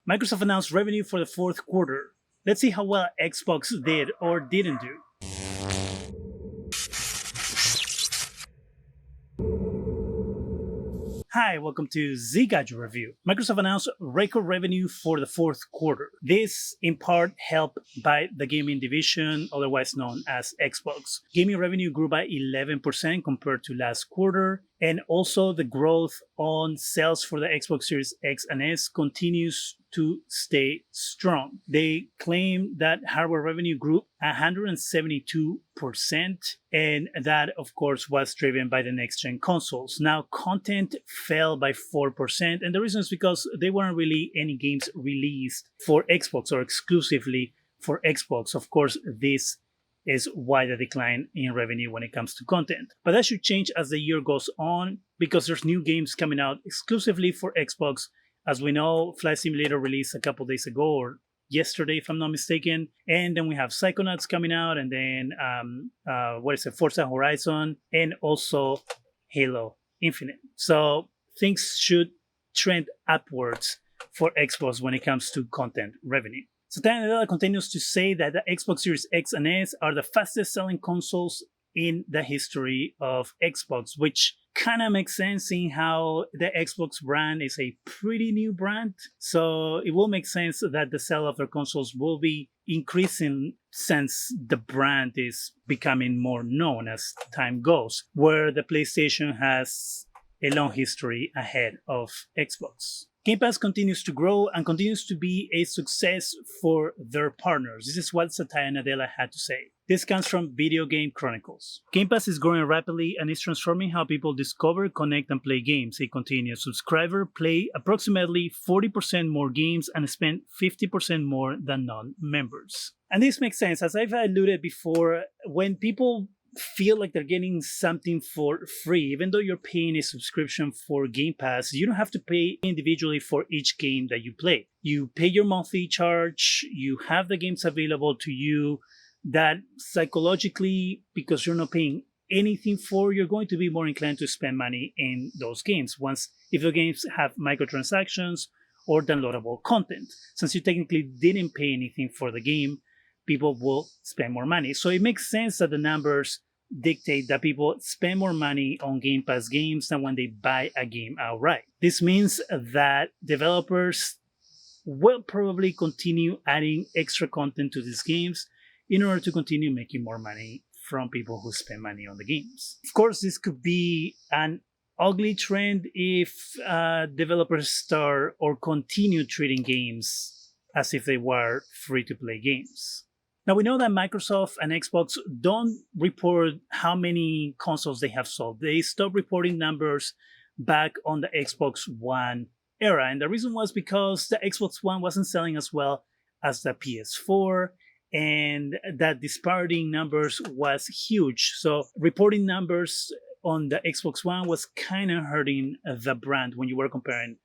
Microsoft announced revenue for the fourth quarter. Let's see how well Xbox did or didn't do. Hi, welcome to Zgadgetreview. Microsoft announced record revenue for the fourth quarter. This, in part, helped by the gaming division, otherwise known as Xbox. Gaming revenue grew by 11% compared to last quarter, and also the growth on sales for the Xbox Series X and S continues to stay strong. They claim that hardware revenue grew 172%, and that, of course, was driven by the next-gen consoles. Now, content fell by 4%, and the reason is because there weren't really any games released for Xbox or exclusively for Xbox. Of course, this is why the decline in revenue when it comes to content. But that should change as the year goes on, because there's new games coming out exclusively for Xbox. As we know, Flight Simulator released a couple days ago, or yesterday if I'm not mistaken, and then we have Psychonauts coming out, and then Forza Horizon, and also Halo Infinite. So things should trend upwards for Xbox when it comes to content revenue. Satya Nadella continues to say that the Xbox Series X and S are the fastest selling consoles in the history of Xbox, which kind of makes sense seeing how the Xbox brand is a pretty new brand. So it will make sense that the sale of their consoles will be increasing since the brand is becoming more known as time goes, where the PlayStation has a long history ahead of Xbox. Game Pass continues to grow and continues to be a success for their partners. This is what Satya Nadella had to say. This comes from Video Game Chronicles. Game Pass is growing rapidly and is transforming how people discover, connect, and play games. A continuous subscriber play approximately 40% more games and spend 50% more than non-members. And this makes sense. As I've alluded before, when people feel like they're getting something for free, even though you're paying a subscription for Game Pass, you don't have to pay individually for each game that you play. You pay your monthly charge, you have the games available to you that psychologically, because you're not paying anything for, you're going to be more inclined to spend money in those games if the games have microtransactions or downloadable content. Since you technically didn't pay anything for the game, people will spend more money. So it makes sense that the numbers dictate that people spend more money on Game Pass games than when they buy a game outright. This means that developers will probably continue adding extra content to these games in order to continue making more money from people who spend money on the games. Of course, this could be an ugly trend if developers start or continue treating games as if they were free-to-play games. Now, we know that Microsoft and Xbox don't report how many consoles they have sold. They stopped reporting numbers back on the Xbox One era. And the reason was because the Xbox One wasn't selling as well as the PS4, and that disparity in numbers was huge. So reporting numbers on the Xbox One was kind of hurting the brand when you were comparing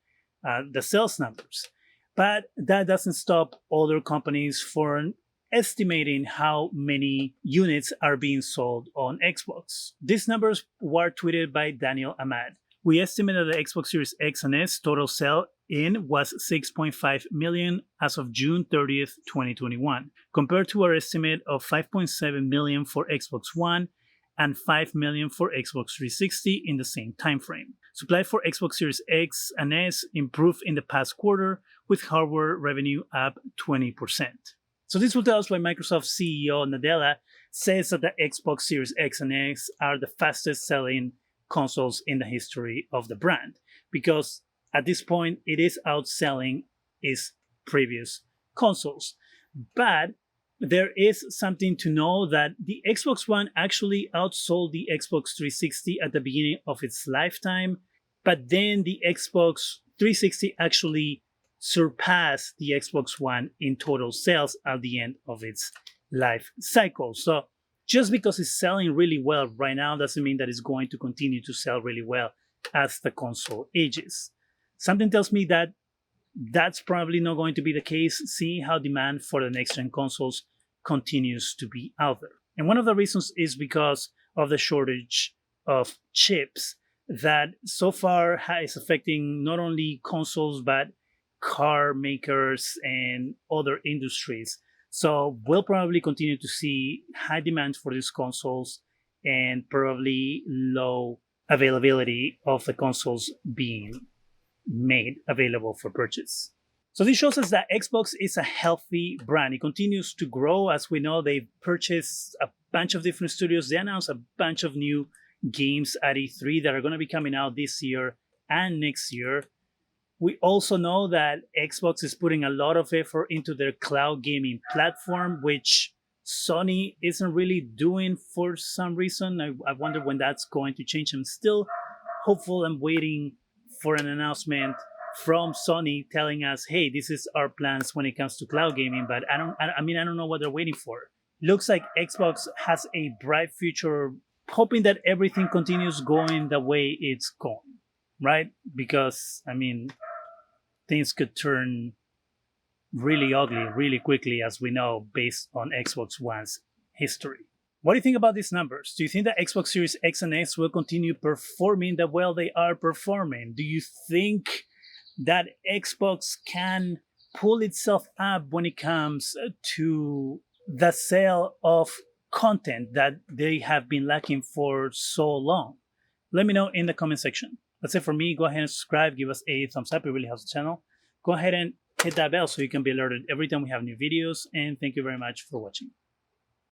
the sales numbers. But that doesn't stop other companies from estimating how many units are being sold on Xbox. These numbers were tweeted by Daniel Ahmad. We estimate that the Xbox Series X and S total sell-in was 6.5 million as of June 30th, 2021, compared to our estimate of 5.7 million for Xbox One and 5 million for Xbox 360 in the same timeframe. Supply for Xbox Series X and S improved in the past quarter, with hardware revenue up 20%. So this will tell us why Microsoft CEO Nadella says that the Xbox Series X and S are the fastest selling consoles in the history of the brand, because at this point it is outselling its previous consoles. But there is something to know that the Xbox One actually outsold the Xbox 360 at the beginning of its lifetime, but then the Xbox 360 actually surpassed the Xbox One in total sales at the end of its life cycle. So just because it's selling really well right now doesn't mean that it's going to continue to sell really well as the console ages. Something tells me that that's probably not going to be the case, seeing how demand for the next-gen consoles continues to be out there. And one of the reasons is because of the shortage of chips that so far is affecting not only consoles but car makers and other industries. So we'll probably continue to see high demand for these consoles and probably low availability of the consoles being made available for purchase. So this shows us that Xbox is a healthy brand. It continues to grow. As we know, they've purchased a bunch of different studios. They announced a bunch of new games at E3 that are going to be coming out this year and next year. We also know that Xbox is putting a lot of effort into their cloud gaming platform, which Sony isn't really doing for some reason. I wonder when that's going to change. I'm still hopeful and waiting for an announcement from Sony telling us, hey, this is our plans when it comes to cloud gaming, but I don't know what they're waiting for. Looks like Xbox has a bright future, hoping that everything continues going the way it's going, right? Because, things could turn really ugly really quickly, as we know, based on Xbox One's history. What do you think about these numbers? Do you think that Xbox Series X and S will continue performing the well they are performing? Do you think that Xbox can pull itself up when it comes to the sale of content that they have been lacking for so long? Let me know in the comment section. That's it for me. Go ahead and subscribe. Give us a thumbs up. It really helps the channel. Go ahead and hit that bell so you can be alerted every time we have new videos. And thank you very much for watching.